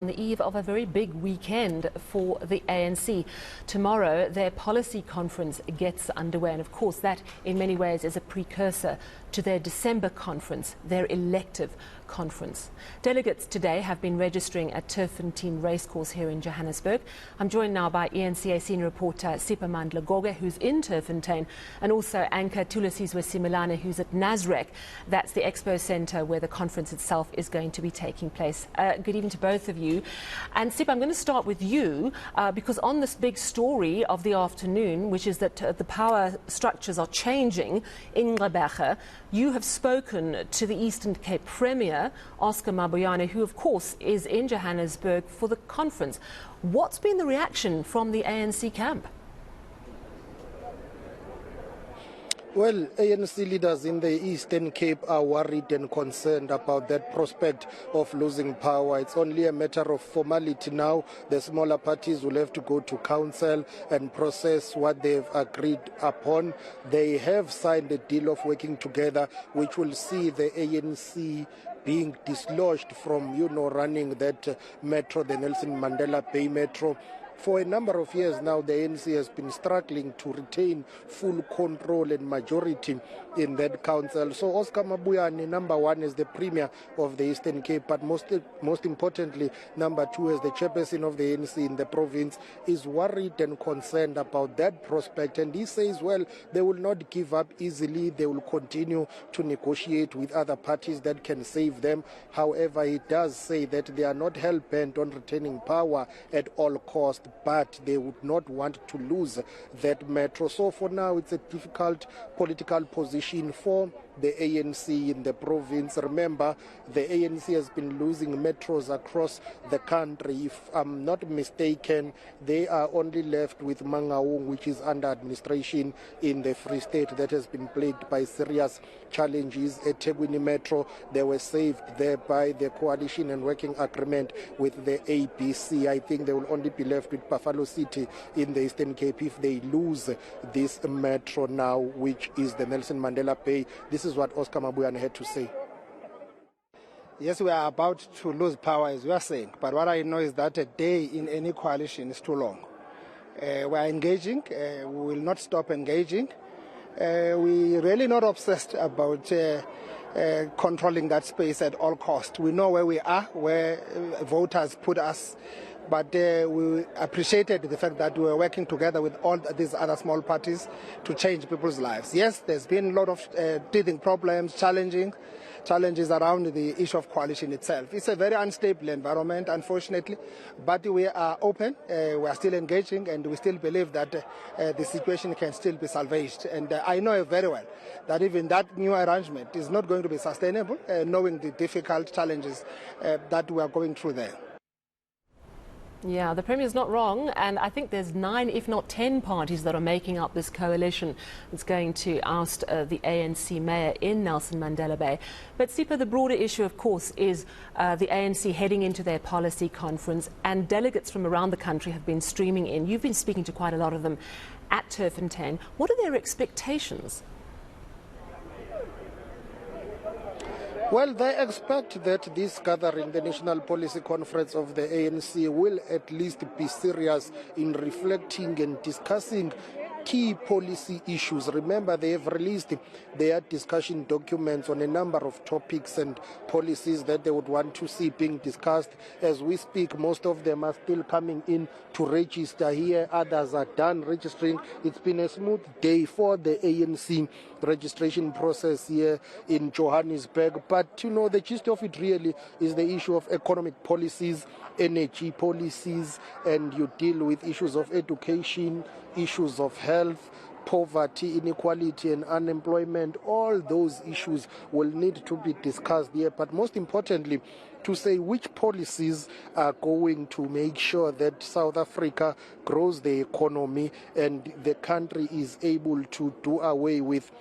On the eve of a very big weekend for the ANC. Tomorrow, their policy conference gets underway, and of course that in many ways is a precursor to their December conference, their elective conference. Delegates today have been registering at Turffontein Racecourse here in Johannesburg. I'm joined now by ENCA senior reporter Mandela, who's in Turffontein, and also anchor Tulisizwe Similane, who's at Nasrec. That's the expo centre where the conference itself is going to be taking place. Good evening to both of you. And Sip, I'm going to start with you because on this big story of the afternoon, which is that the power structures are changing in Gqeberha, you have spoken to the Eastern Cape Premier, Oscar Mabuyane, who of course is in Johannesburg for the conference. What's been the reaction from the ANC camp? Well, ANC leaders in the Eastern Cape are worried and concerned about that prospect of losing power. It's only a matter of formality now. The smaller parties will have to go to council and process what they've agreed upon. They have signed a deal of working together, which will see the ANC being dislodged from, running that metro, the Nelson Mandela Bay Metro. For a number of years now, the ANC has been struggling to retain full control and majority in that council. So Oscar Mabuyane, number one, is the premier of the Eastern Cape, but most importantly, number two, as the chairperson of the ANC in the province, is worried and concerned about that prospect. And he says, well, they will not give up easily. They will continue to negotiate with other parties that can save them. However, he does say that they are not hell-bent on retaining power at all costs, but they would not want to lose that metro. So for now, it's a difficult political position for the ANC in the province. Remember, the ANC has been losing metros across the country. If I'm not mistaken, they are only left with Mangaung, which is under administration in the Free State, that has been plagued by serious challenges. At Tegwini Metro, they were saved there by the coalition and working agreement with the ABC. I think they will only be left with Buffalo City in the Eastern Cape if they lose this metro now, which is the Nelson Mandela Bay. This is what Oscar Mabuyane had to say. Yes, we are about to lose power, as we are saying. But what I know is that a day in any coalition is too long. We are engaging. We will not stop engaging. We're really not obsessed about controlling that space at all costs. We know where we are, where voters put us. But we appreciated the fact that we were working together with all these other small parties to change people's lives. Yes, there's been a lot of teething problems, challenges around the issue of coalition itself. It's a very unstable environment, unfortunately, but we are open, we are still engaging, and we still believe that the situation can still be salvaged. And I know very well that even that new arrangement is not going to be sustainable, knowing the difficult challenges that we are going through there. Yeah, the Premier's not wrong, and I think there's 9, if not 10 parties that are making up this coalition that's going to oust the ANC mayor in Nelson Mandela Bay. But Sipa, the broader issue, of course, is the ANC heading into their policy conference, and delegates from around the country have been streaming in. You've been speaking to quite a lot of them at Turffontein. What are their expectations? Well, they expect that this gathering, the National Policy Conference of the ANC, will at least be serious in reflecting and discussing key policy issues. Remember, they have released their discussion documents on a number of topics and policies that they would want to see being discussed. As we speak, most of them are still coming in to register here. Others are done registering. It's been a smooth day for the ANC registration process here in Johannesburg. But, the gist of it really is the issue of economic policies, energy policies, and you deal with issues of education, issues of health, poverty, inequality and unemployment. All those issues will need to be discussed here, but most importantly, to say which policies are going to make sure that South Africa grows the economy and the country is able to do away with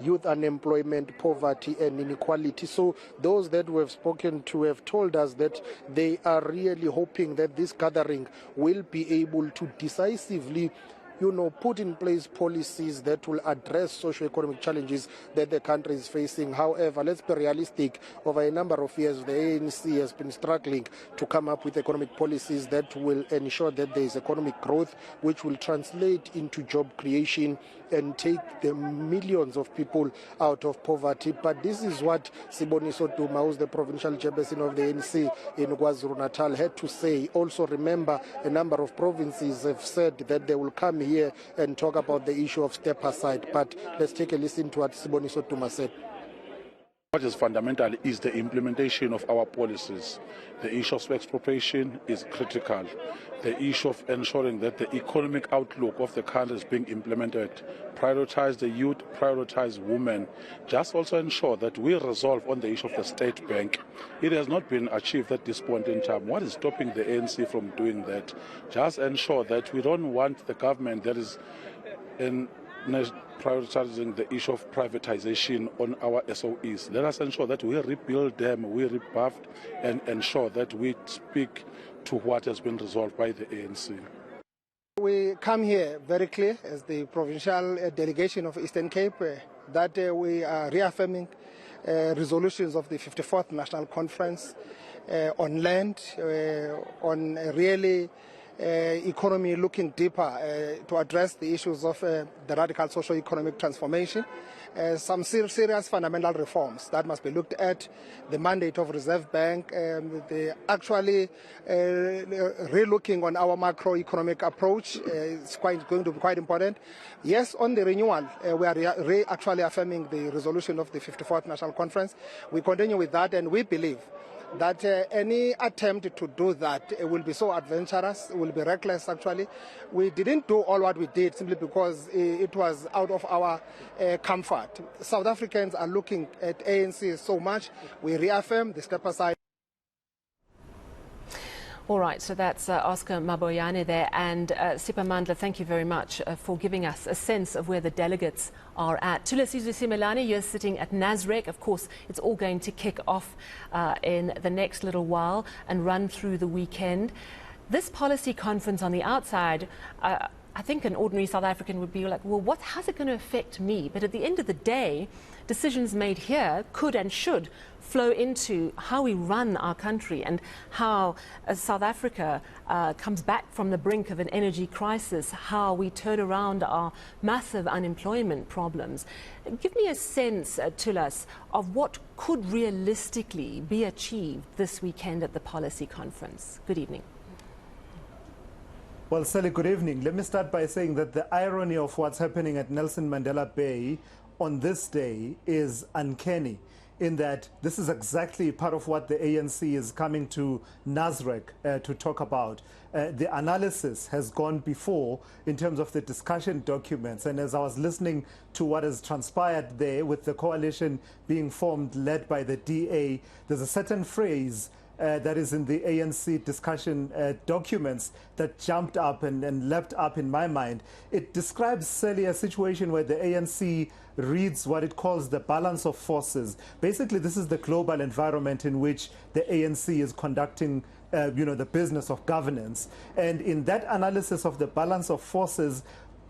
youth unemployment, poverty and inequality. So those that we have spoken to have told us that they are really hoping that this gathering will be able to decisively put in place policies that will address socio-economic challenges that the country is facing. However, let's be realistic. Over a number of years, the ANC has been struggling to come up with economic policies that will ensure that there is economic growth, which will translate into job creation and take the millions of people out of poverty. But this is what Siboniso Duma, who's the provincial chairperson of the ANC in KwaZulu-Natal, had to say. Also remember, a number of provinces have said that they will come here and talk about the issue of step aside. But let's take a listen to what Siboniso Duma said. What is fundamental is the implementation of our policies. The issue of expropriation is critical. The issue of ensuring that the economic outlook of the country is being implemented, prioritize the youth, prioritize women, just also ensure that we resolve on the issue of the state bank. It has not been achieved at this point in time. What is stopping the ANC from doing that? Just ensure that we don't want the government that is prioritizing the issue of privatization on our SOEs. Let us ensure that we rebuild them, we rebuff, and ensure that we speak to what has been resolved by the ANC. We come here very clear as the provincial delegation of Eastern Cape that we are reaffirming resolutions of the 54th National Conference on land, on really economy looking deeper to address the issues of the radical socio-economic transformation, some serious fundamental reforms that must be looked at, the mandate of Reserve Bank, the actually relooking on our macroeconomic approach is going to be quite important. Yes, on the renewal, we are actually affirming the resolution of the 54th National Conference. We continue with that, and we believe that any attempt to do that will be so adventurous, will be reckless actually. We didn't do all what we did simply because it was out of our comfort. South Africans are looking at ANC so much. We reaffirm the step aside. All right, so that's Oscar Maboyane there. And Sipho Mandla, thank you very much for giving us a sense of where the delegates are at. Thulasizwe Simelane, you're sitting at Nasrec. Of course, it's all going to kick off in the next little while and run through the weekend. This policy conference on the outside, I think an ordinary South African would be like, well, how's it going to affect me? But at the end of the day, decisions made here could and should flow into how we run our country and how South Africa comes back from the brink of an energy crisis, how we turn around our massive unemployment problems. Give me a sense, Thulas, of what could realistically be achieved this weekend at the policy conference. Good evening. Well, Sally, good evening. Let me start by saying that the irony of what's happening at Nelson Mandela Bay on this day is uncanny, in that this is exactly part of what the ANC is coming to Nasrec to talk about. The analysis has gone before in terms of the discussion documents, and as I was listening to what has transpired there with the coalition being formed led by the DA, there's a certain phrase that is in the ANC discussion documents that jumped up and leapt up in my mind. It describes, Sally, a situation where the ANC reads what it calls the balance of forces. Basically, this is the global environment in which the ANC is conducting the business of governance. And in that analysis of the balance of forces,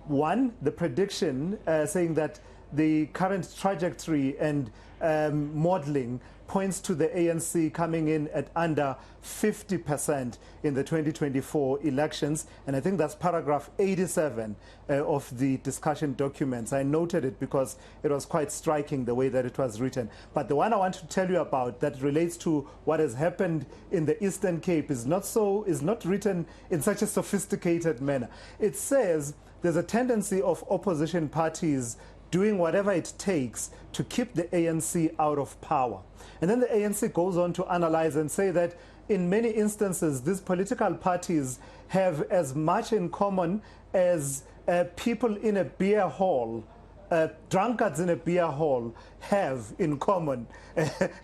one, the prediction saying that the current trajectory and modeling points to the ANC coming in at under 50% in the 2024 elections. And I think that's paragraph 87 of the discussion documents. I noted it because it was quite striking the way that it was written. But the one I want to tell you about that relates to what has happened in the Eastern Cape is not written in such a sophisticated manner. It says there's a tendency of opposition parties doing whatever it takes to keep the ANC out of power. And then the ANC goes on to analyze and say that in many instances, these political parties have as much in common as people in a beer hall, drunkards in a beer hall have in common.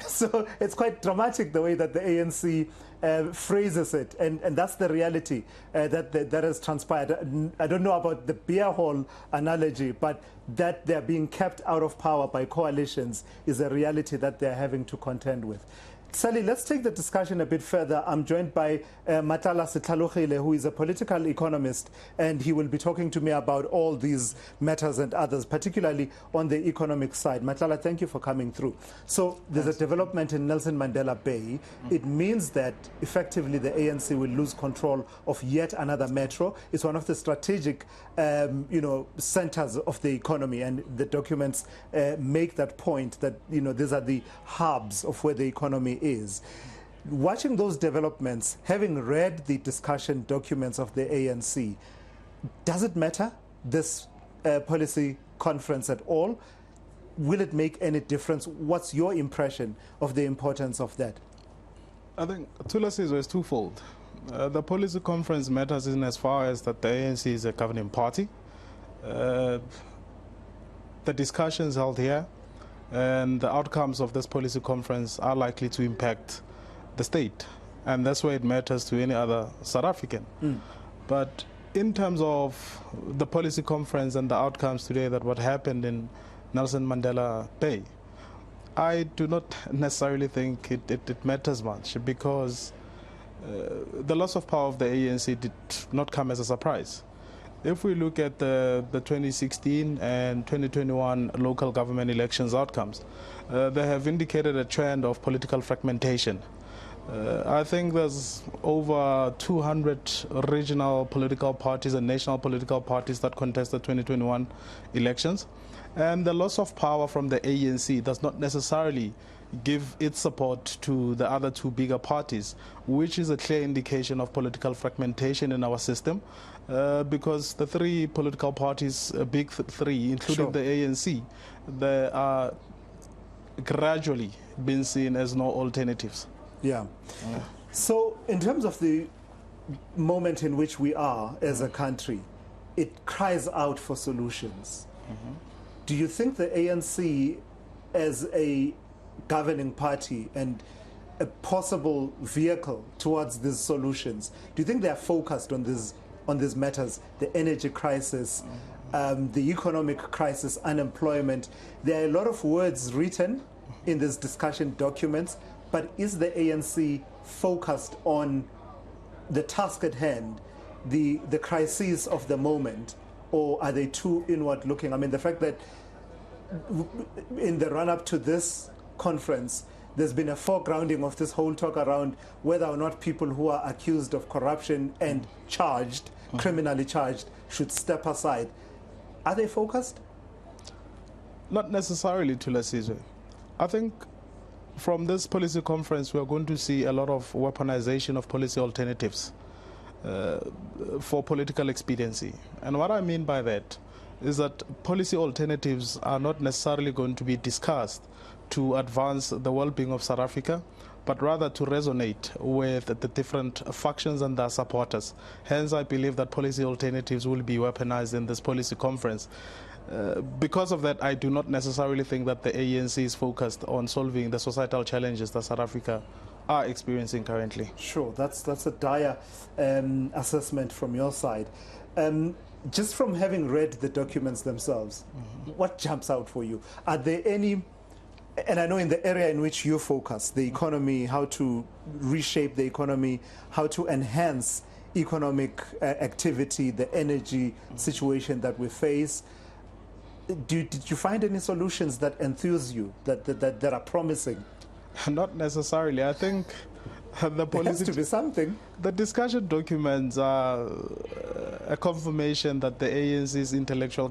So it's quite dramatic the way that the ANC phrases it, and that's the reality that has transpired. I don't know about the beer hall analogy, but that they're being kept out of power by coalitions is a reality that they're having to contend with. Sally, let's take the discussion a bit further. I'm joined by Mandela Setlalogile, who is a political economist, and he will be talking to me about all these matters and others, particularly on the economic side. Mandela, thank you for coming through. So there's a development in Nelson Mandela Bay. It means that effectively the ANC will lose control of yet another metro. It's one of the strategic, centers of the economy, and the documents make that point that, these are the hubs of where the economy is. Watching those developments, having read the discussion documents of the ANC, does it matter, this policy conference at all? Will it make any difference? What's your impression of the importance of that? I think Thulasizwe is twofold. The policy conference matters in as far as that the ANC is a governing party. The discussions held here and the outcomes of this policy conference are likely to impact the state, and that's why it matters to any other South African. But in terms of the policy conference and the outcomes today, that what happened in Nelson Mandela Bay, I do not necessarily think it matters much, because the loss of power of the ANC did not come as a surprise. If we look at the 2016 and 2021 local government elections outcomes, they have indicated a trend of political fragmentation. I think there's over 200 regional political parties and national political parties that contest the 2021 elections. And the loss of power from the ANC does not necessarily give its support to the other two bigger parties, which is a clear indication of political fragmentation in our system, because the three political parties, big three, including the ANC, they are gradually being seen as no alternatives. Yeah. So in terms of the moment in which we are as a country, it cries out for solutions. Do you think the ANC, as a governing party and a possible vehicle towards these solutions, do you think they are focused on these matters, the energy crisis, the economic crisis, unemployment? There are a lot of words written in these discussion documents, but is the ANC focused on the task at hand, the crises of the moment, or are they too inward looking? I mean, the fact that in the run-up to this conference, there's been a foregrounding of this whole talk around whether or not people who are accused of corruption and charged, criminally charged, should step aside. Are they focused? Not necessarily, Thulasizwe. I think from this policy conference, we are going to see a lot of weaponization of policy alternatives for political expediency. And what I mean by that is that policy alternatives are not necessarily going to be discussed to advance the well-being of South Africa, but rather to resonate with the different factions and their supporters. Hence, I believe that policy alternatives will be weaponized in this policy conference. Because of that, I do not necessarily think that the ANC is focused on solving the societal challenges that South Africa are experiencing currently. Sure, that's a dire assessment from your side. Just from having read the documents themselves, what jumps out for you? Are there any, and I know in the area in which you focus, the economy, how to reshape the economy, how to enhance economic activity, the energy situation that we face, did you find any solutions that enthuse you, that are promising? Not necessarily. I think the there has to be something. The discussion documents are a confirmation that the ANC's intellectual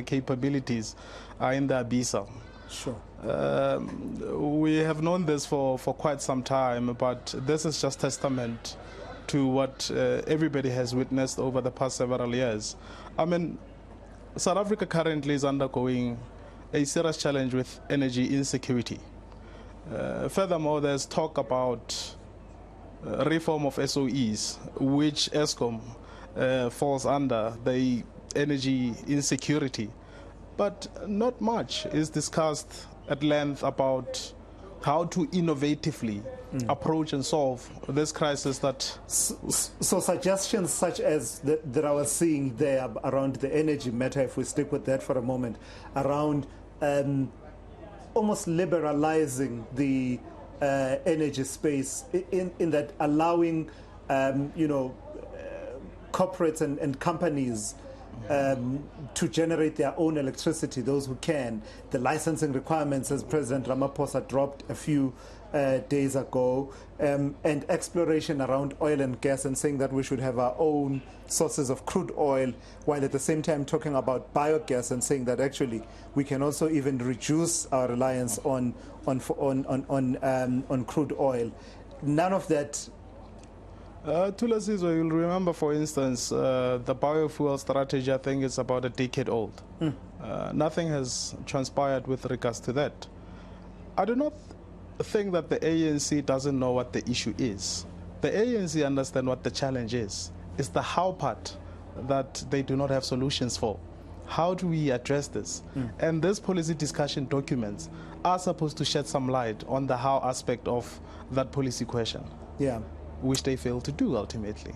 capabilities are in the abyssal. Sure. We have known this for quite some time, but this is just testament to what everybody has witnessed over the past several years. I mean, South Africa currently is undergoing a serious challenge with energy insecurity. Furthermore, there's talk about reform of SOEs, which ESCOM falls under, the energy insecurity. But not much is discussed at length about how to innovatively approach and solve this crisis. So suggestions such as that I was seeing there around the energy matter, if we stick with that for a moment, around almost liberalizing the energy space in that allowing, corporates and companies to generate their own electricity, those who can. The licensing requirements, as President Ramaphosa dropped a few days ago, and exploration around oil and gas, and saying that we should have our own sources of crude oil, while at the same time talking about biogas and saying that actually we can also even reduce our reliance on crude oil. None of that. Tulasizo, you'll remember, for instance, the biofuel strategy, I think, is about a decade old. Nothing has transpired with regards to that. I do not think that the ANC doesn't know what the issue is. The ANC understand what the challenge is. It's the how part that they do not have solutions for. How do we address this? And these policy discussion documents are supposed to shed some light on the how aspect of that policy question. Yeah. Which they fail to do ultimately.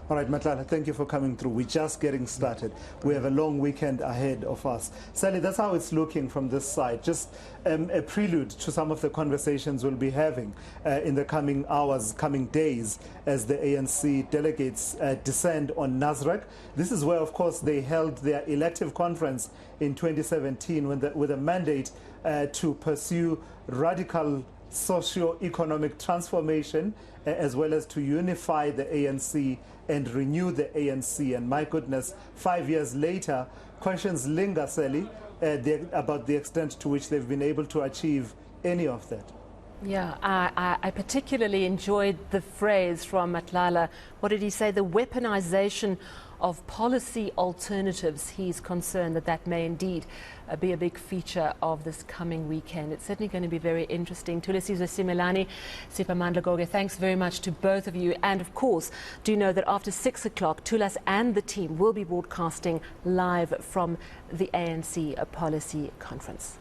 All right, Mandela, thank you for coming through. We're just getting started. We have a long weekend ahead of us. Sally, that's how it's looking from this side. Just a prelude to some of the conversations we'll be having in the coming hours, coming days, as the ANC delegates descend on Nasrec. This is where, of course, they held their elective conference in 2017 with a mandate to pursue radical socio-economic transformation, as well as to unify the ANC and renew the ANC. And my goodness, 5 years later, questions linger, Sally, about the extent to which they've been able to achieve any of that. Yeah, I particularly enjoyed the phrase from Mandela. What did he say? The weaponization of policy alternatives. He's concerned that that may indeed be a big feature of this coming weekend. It's certainly going to be very interesting. Tulisizo Simelane, Sipho Mandla, thanks very much to both of you. And of course, do know that after 6 o'clock, Tulas and the team will be broadcasting live from the ANC policy conference.